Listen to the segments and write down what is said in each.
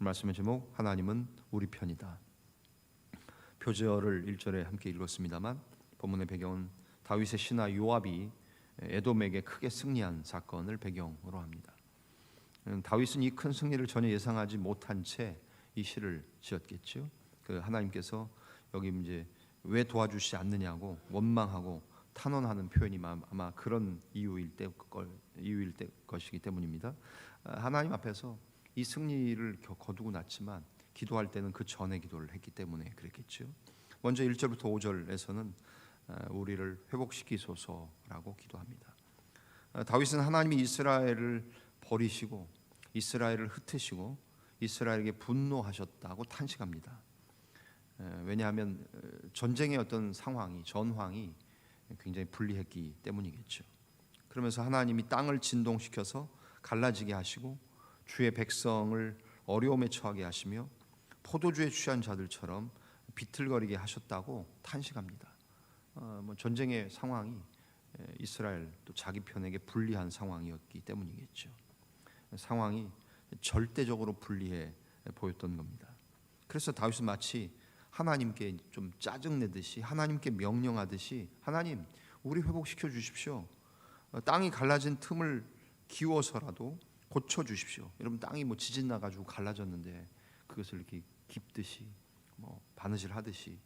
말씀의 제목, 하나님은 우리 편이다. 표절을 1절에 함께 읽었습니다만 본문의 배경은 다윗의 신하 요압이 에돔에게 크게 승리한 사건을 배경으로 합니다. 다윗은 이 큰 승리를 전혀 예상하지 못한 채 이 시를 지었겠죠. 그 하나님께서 여기 이제 왜 도와주시지 않느냐고 원망하고 탄원하는 표현이 아마 그런 이유일 것이기 때문입니다. 하나님 앞에서 이 승리를 거두고 났지만 기도할 때는 그 전에 기도를 했기 때문에 그랬겠죠. 먼저 1절부터 5절에서는 우리를 회복시키소서라고 기도합니다. 다윗은 하나님이 이스라엘을 버리시고 이스라엘을 흩으시고 이스라엘에게 분노하셨다고 탄식합니다. 왜냐하면 전쟁의 어떤 전황이 굉장히 불리했기 때문이겠죠. 그러면서 하나님이 땅을 진동시켜서 갈라지게 하시고 주의 백성을 어려움에 처하게 하시며 포도주에 취한 자들처럼 비틀거리게 하셨다고 탄식합니다. 전쟁의 상황이 이스라엘 또 자기 편에게 불리한 상황이었기 때문이겠죠. 상황이 절대적으로 불리해 보였던 겁니다. 그래서 다윗은 마치 하나님께 좀 짜증내듯이 하나님께 명령하듯이 하나님 우리 회복시켜 주십시오. 땅이 갈라진 틈을 기워서라도 고쳐 주십시오. 여러분 땅이 지진 나가지고 갈라졌는데 그것을 이렇게 깁듯이 바느질 하듯이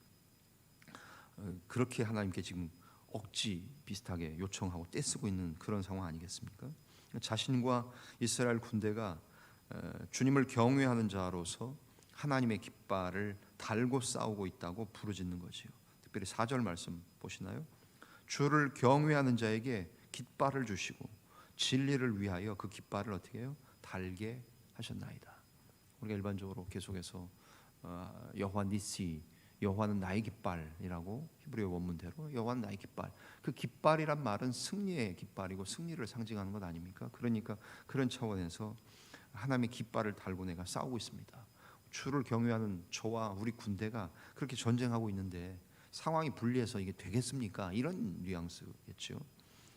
그렇게 하나님께 지금 억지 비슷하게 요청하고 떼쓰고 있는 그런 상황 아니겠습니까? 자신과 이스라엘 군대가 주님을 경외하는 자로서 하나님의 깃발을 달고 싸우고 있다고 부르짖는 거지요. 특별히 4절 말씀 보시나요? 주를 경외하는 자에게 깃발을 주시고 진리를 위하여 그 깃발을 어떻게 해요? 달게 하셨나이다. 우리가 일반적으로 계속해서 여호와 니시, 여호와는 나의 깃발이라고 히브리어 원문대로 여호와는 나의 깃발. 그 깃발이란 말은 승리의 깃발이고 승리를 상징하는 것 아닙니까? 그러니까 그런 차원에서 하나님의 깃발을 달고 내가 싸우고 있습니다. 주를 경외하는 저와 우리 군대가 그렇게 전쟁하고 있는데 상황이 불리해서 이게 되겠습니까? 이런 뉘앙스겠죠.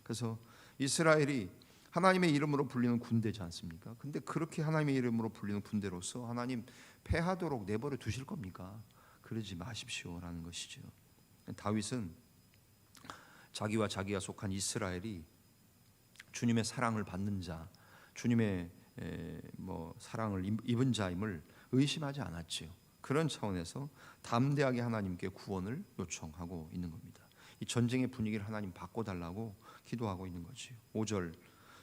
그래서 이스라엘이 하나님의 이름으로 불리는 군대지 않습니까? 근데 그렇게 하나님의 이름으로 불리는 군대로서 하나님 패하도록 내버려 두실 겁니까? 그러지 마십시오라는 것이죠. 다윗은 자기와 자기가 속한 이스라엘이 주님의 사랑을 받는 자, 주님의 사랑을 입은 자임을 의심하지 않았지요. 그런 차원에서 담대하게 하나님께 구원을 요청하고 있는 겁니다. 이 전쟁의 분위기를 하나님 바꿔달라고 기도하고 있는 거지요. 5절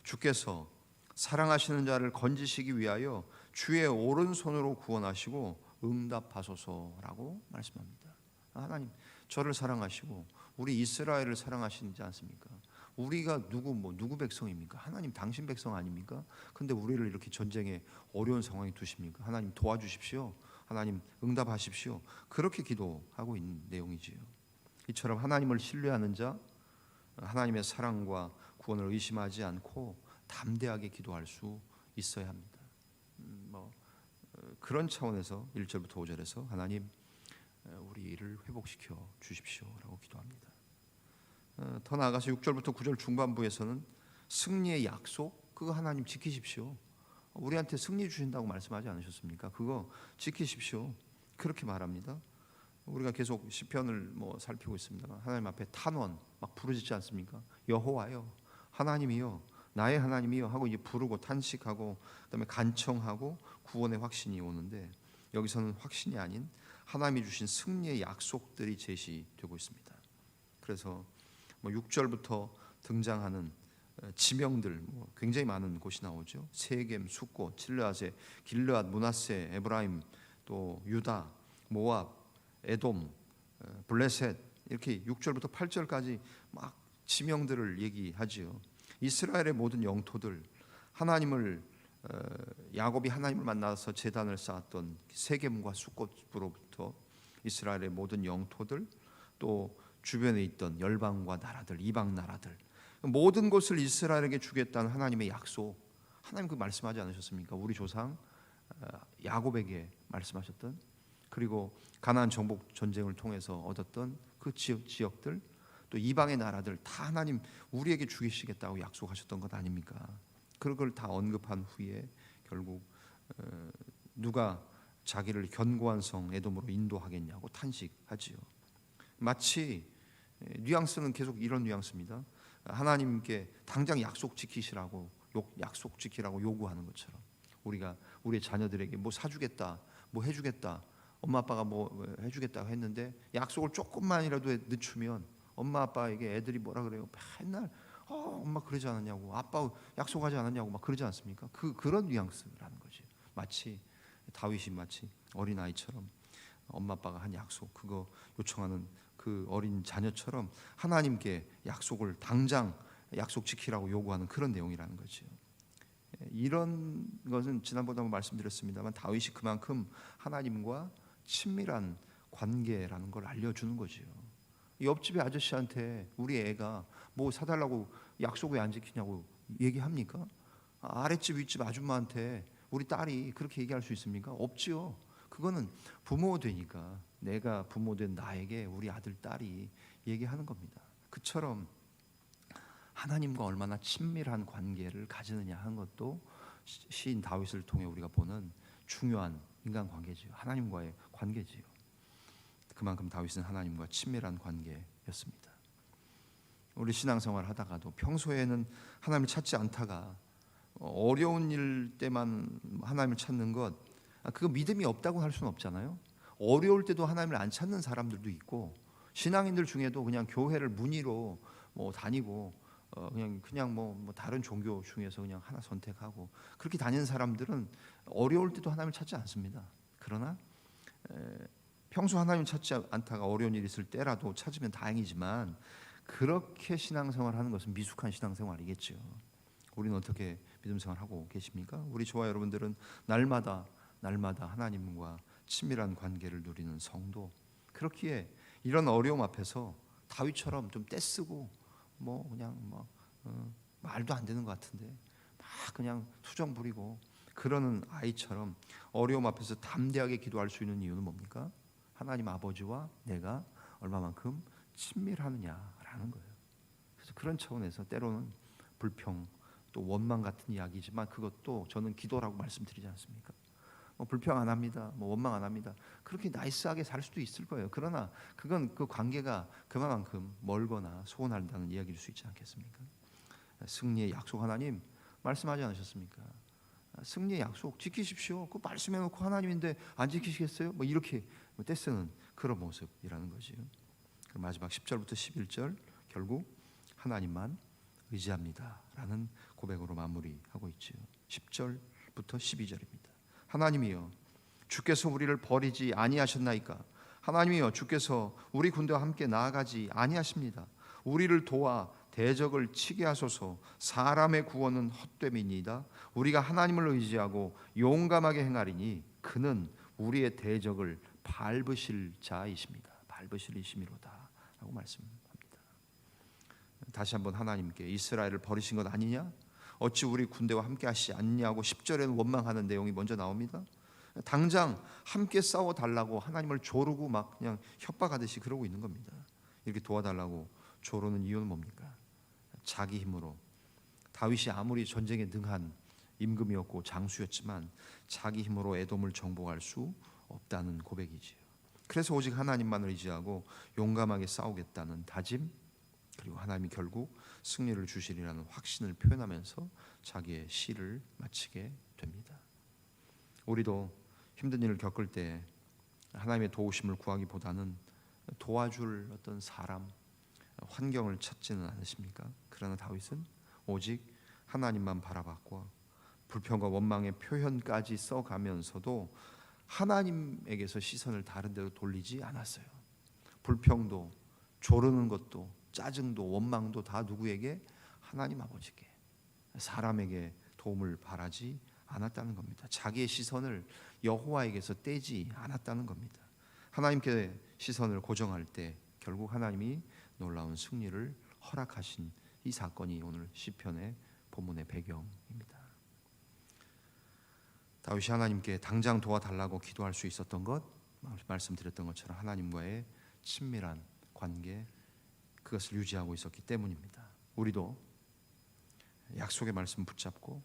주께서 사랑하시는 자를 건지시기 위하여 주의 오른손으로 구원하시고 응답하소서라고 말씀합니다. 하나님 저를 사랑하시고 우리 이스라엘을 사랑하시지 않습니까? 우리가 누구 백성입니까? 하나님 당신 백성 아닙니까? 근데 우리를 이렇게 전쟁에 어려운 상황에 두십니까? 하나님 도와주십시오. 하나님 응답하십시오. 그렇게 기도하고 있는 내용이지요. 이처럼 하나님을 신뢰하는 자, 하나님의 사랑과 구원을 의심하지 않고 담대하게 기도할 수 있어야 합니다. 그런 차원에서 1절부터 5절에서 하나님 우리를 회복시켜 주십시오라고 기도합니다. 더 나아가서 6절부터 9절 중반부에서는 승리의 약속 그거 하나님 지키십시오. 우리한테 승리 주신다고 말씀하지 않으셨습니까? 그거 지키십시오. 그렇게 말합니다. 우리가 계속 시편을 살피고 있습니다. 하나님 앞에 탄원 막 부르짖지 않습니까? 여호와여, 하나님이여, 나의 하나님이여 하고 이제 부르고 탄식하고 그다음에 간청하고 구원의 확신이 오는데 여기서는 확신이 아닌 하나님이 주신 승리의 약속들이 제시되고 있습니다. 그래서 6절부터 등장하는 지명들 굉장히 많은 곳이 나오죠. 세겜, 숫곳, 칠르앗에 길르앗, 므낫세, 에브라임, 또 유다, 모압, 에돔, 블레셋 이렇게 6절부터 8절까지 막 지명들을 얘기하지요. 이스라엘의 모든 영토들 하나님을 야곱이 하나님을 만나서 제단을 쌓았던 세겜과 숫곳으로부터 이스라엘의 모든 영토들 또 주변에 있던 열방과 나라들 이방 나라들 모든 것을 이스라엘에게 주겠다는 하나님의 약속 하나님 그 말씀하지 않으셨습니까? 우리 조상 야곱에게 말씀하셨던 그리고 가나안 정복 전쟁을 통해서 얻었던 그 지역들 또 이방의 나라들 다 하나님 우리에게 주시겠다고 약속하셨던 것 아닙니까? 그걸 다 언급한 후에 결국 누가 자기를 견고한 성 에돔으로 인도하겠냐고 탄식하지요. 마치 뉘앙스는 계속 이런 뉘앙스입니다. 하나님께 당장 약속 지키시라고 약속 지키라고 요구하는 것처럼 우리가 우리의 자녀들에게 뭐 사주겠다, 뭐 해주겠다, 엄마 아빠가 뭐 해주겠다고 했는데 약속을 조금만이라도 늦추면 엄마 아빠에게 애들이 뭐라 그래요? 맨날 엄마 그러지 않았냐고, 아빠 약속하지 않았냐고 막 그러지 않습니까? 그런 뉘앙스라는 거지. 마치 다윗이 마치 어린 아이처럼 엄마 아빠가 한 약속 그거 요청하는 그 어린 자녀처럼 하나님께 약속을 당장 약속 지키라고 요구하는 그런 내용이라는 거죠. 이런 것은 지난번에 한번 말씀드렸습니다만 다윗이 그만큼 하나님과 친밀한 관계라는 걸 알려주는 거지요. 옆집의 아저씨한테 우리 애가 뭐 사달라고 약속 왜 안 지키냐고 얘기합니까? 아랫집 윗집 아줌마한테 우리 딸이 그렇게 얘기할 수 있습니까? 없지요. 그거는 부모 되니까 내가 부모 된 나에게 우리 아들 딸이 얘기하는 겁니다. 그처럼 하나님과 얼마나 친밀한 관계를 가지느냐 하는 것도 시인 다윗을 통해 우리가 보는 중요한 인간 관계지요. 하나님과의 관계지요. 그만큼 다윗은 하나님과 친밀한 관계였습니다. 우리 신앙생활 하다가도 평소에는 하나님을 찾지 않다가 어려운 일 때만 하나님을 찾는 것, 그거 믿음이 없다고 할 수는 없잖아요. 어려울 때도 하나님을 안 찾는 사람들도 있고 신앙인들 중에도 그냥 교회를 문의로 뭐 다니고 그냥 뭐 다른 종교 중에서 그냥 하나 선택하고 그렇게 다니는 사람들은 어려울 때도 하나님을 찾지 않습니다. 그러나 평소 하나님 찾지 않다가 어려운 일이 있을 때라도 찾으면 다행이지만 그렇게 신앙생활하는 것은 미숙한 신앙생활이겠죠. 우리는 어떻게 믿음생활하고 계십니까? 우리 저와 여러분들은 날마다 하나님과 친밀한 관계를 누리는 성도. 그렇기에 이런 어려움 앞에서 다윗처럼 좀 떼쓰고 뭐 그냥 말도 안 되는 것 같은데 막 그냥 투정 부리고 그러는 아이처럼 어려움 앞에서 담대하게 기도할 수 있는 이유는 뭡니까? 하나님 아버지와 내가 얼마만큼 친밀하느냐라는 거예요. 그래서 그런 차원에서 때로는 불평 또 원망 같은 이야기지만 그것도 저는 기도라고 말씀드리지 않습니까? 불평 안 합니다. 원망 안 합니다. 그렇게 나이스하게 살 수도 있을 거예요. 그러나 그건 그 관계가 그만큼 멀거나 소원한다는 이야기일 수 있지 않겠습니까? 승리의 약속 하나님 말씀하지 않으셨습니까? 승리의 약속 지키십시오. 그 말씀해놓고 하나님인데 안 지키시겠어요? 이렇게 떼쓰는 그런 모습이라는 거지요. 마지막 10절부터 11절 결국 하나님만 의지합니다라는 고백으로 마무리하고 있지요. 10절부터 12절입니다. 하나님이여 주께서 우리를 버리지 아니하셨나이까? 하나님이여 주께서 우리 군대와 함께 나아가지 아니하십니다. 우리를 도와 대적을 치게 하소서. 사람의 구원은 헛됨이니이다. 우리가 하나님을 의지하고 용감하게 행하리니 그는 우리의 대적을 밟으실 자이십니다. 밟으실 이심이로다 라고 말씀합니다. 다시 한번 하나님께 이스라엘을 버리신 것 아니냐? 어찌 우리 군대와 함께 하시지 않냐고 10절에는 원망하는 내용이 먼저 나옵니다. 당장 함께 싸워달라고 하나님을 조르고 막 그냥 협박하듯이 그러고 있는 겁니다. 이렇게 도와달라고 조르는 이유는 뭡니까? 자기 힘으로. 다윗이 아무리 전쟁에 능한 임금이었고 장수였지만 자기 힘으로 에돔을 정복할 수 없다는 고백이지요. 그래서 오직 하나님만을 의지하고 용감하게 싸우겠다는 다짐, 그리고 하나님이 결국 승리를 주시리라는 확신을 표현하면서 자기의 시를 마치게 됩니다. 우리도 힘든 일을 겪을 때 하나님의 도우심을 구하기보다는 도와줄 어떤 사람, 환경을 찾지는 않으십니까? 그러나 다윗은 오직 하나님만 바라봤고 불평과 원망의 표현까지 써가면서도 하나님에게서 시선을 다른 데로 돌리지 않았어요. 불평도 조르는 것도 짜증도 원망도 다 누구에게? 하나님 아버지께, 사람에게 도움을 바라지 않았다는 겁니다. 자기의 시선을 여호와에게서 떼지 않았다는 겁니다. 하나님께 시선을 고정할 때 결국 하나님이 놀라운 승리를 허락하신 이 사건이 오늘 시편의 본문의 배경입니다. 다윗이 하나님께 당장 도와달라고 기도할 수 있었던 것, 말씀드렸던 것처럼 하나님과의 친밀한 관계, 그것을 유지하고 있었기 때문입니다. 우리도 약속의 말씀 붙잡고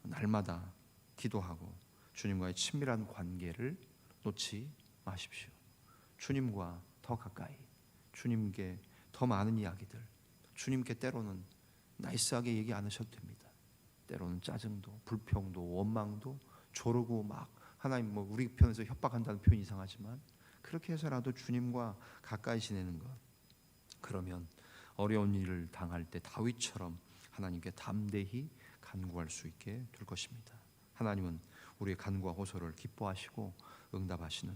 날마다 기도하고 주님과의 친밀한 관계를 놓지 마십시오. 주님과 더 가까이, 주님께 더 많은 이야기들, 주님께 때로는 나이스하게 얘기 안 하셔도 됩니다. 때로는 짜증도, 불평도, 원망도 조르고 막 하나님 우리 편에서 협박한다는 표현이 이상하지만 그렇게 해서라도 주님과 가까이 지내는 것, 그러면 어려운 일을 당할 때 다윗처럼 하나님께 담대히 간구할 수 있게 될 것입니다. 하나님은 우리의 간구와 호소를 기뻐하시고 응답하시는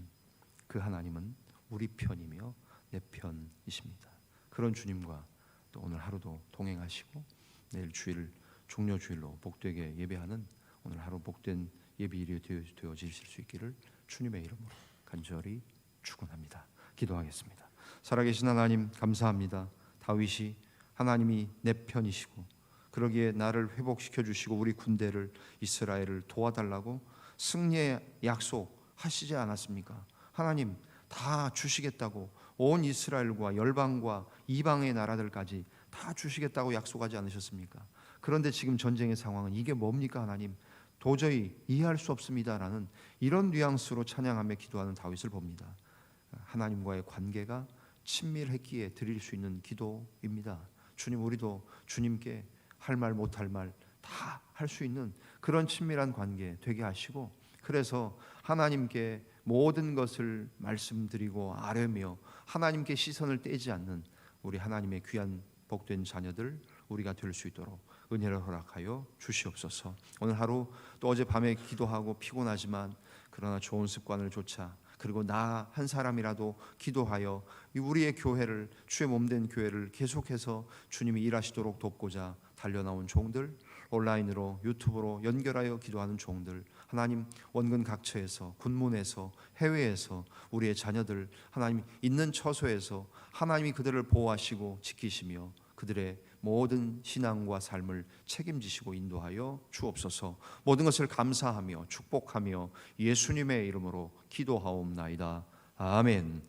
그 하나님은 우리 편이며 내 편이십니다. 그런 주님과 또 오늘 하루도 동행하시고 내일 주일 종려 주일로 복되게 예배하는 오늘 하루 복된 예배일이 되어지실 수 있기를 주님의 이름으로 간절히 축원합니다. 기도하겠습니다. 살아계신 하나님 감사합니다. 다윗이 하나님이 내 편이시고 그러기에 나를 회복시켜 주시고 우리 군대를 이스라엘을 도와달라고 승리의 약속하시지 않았습니까? 하나님 다 주시겠다고 온 이스라엘과 열방과 이방의 나라들까지 다 주시겠다고 약속하지 않으셨습니까? 그런데 지금 전쟁의 상황은 이게 뭡니까 하나님? 도저히 이해할 수 없습니다라는 이런 뉘앙스로 찬양하며 기도하는 다윗을 봅니다. 하나님과의 관계가 친밀했기에 드릴 수 있는 기도입니다. 주님, 우리도 주님께 할 말 못할 말 다 할 수 있는 그런 친밀한 관계 되게 하시고, 그래서 하나님께 모든 것을 말씀드리고 아뢰며 하나님께 시선을 떼지 않는 우리 하나님의 귀한 복된 자녀들 우리가 될 수 있도록 은혜를 허락하여 주시옵소서. 오늘 하루 또 어젯밤에 기도하고 피곤하지만 그러나 좋은 습관을 좇아 그리고 나 한 사람이라도 기도하여 우리의 교회를, 주의 몸된 교회를 계속해서 주님이 일하시도록 돕고자 달려나온 종들, 온라인으로 유튜브로 연결하여 기도하는 종들, 하나님 원근 각처에서, 군문에서, 해외에서 우리의 자녀들 하나님 있는 처소에서 하나님이 그들을 보호하시고 지키시며 그들의 모든 신앙과 삶을 책임지시고 인도하여 주옵소서. 모든 것을 감사하며 축복하며 예수님의 이름으로 기도하옵나이다. 아멘.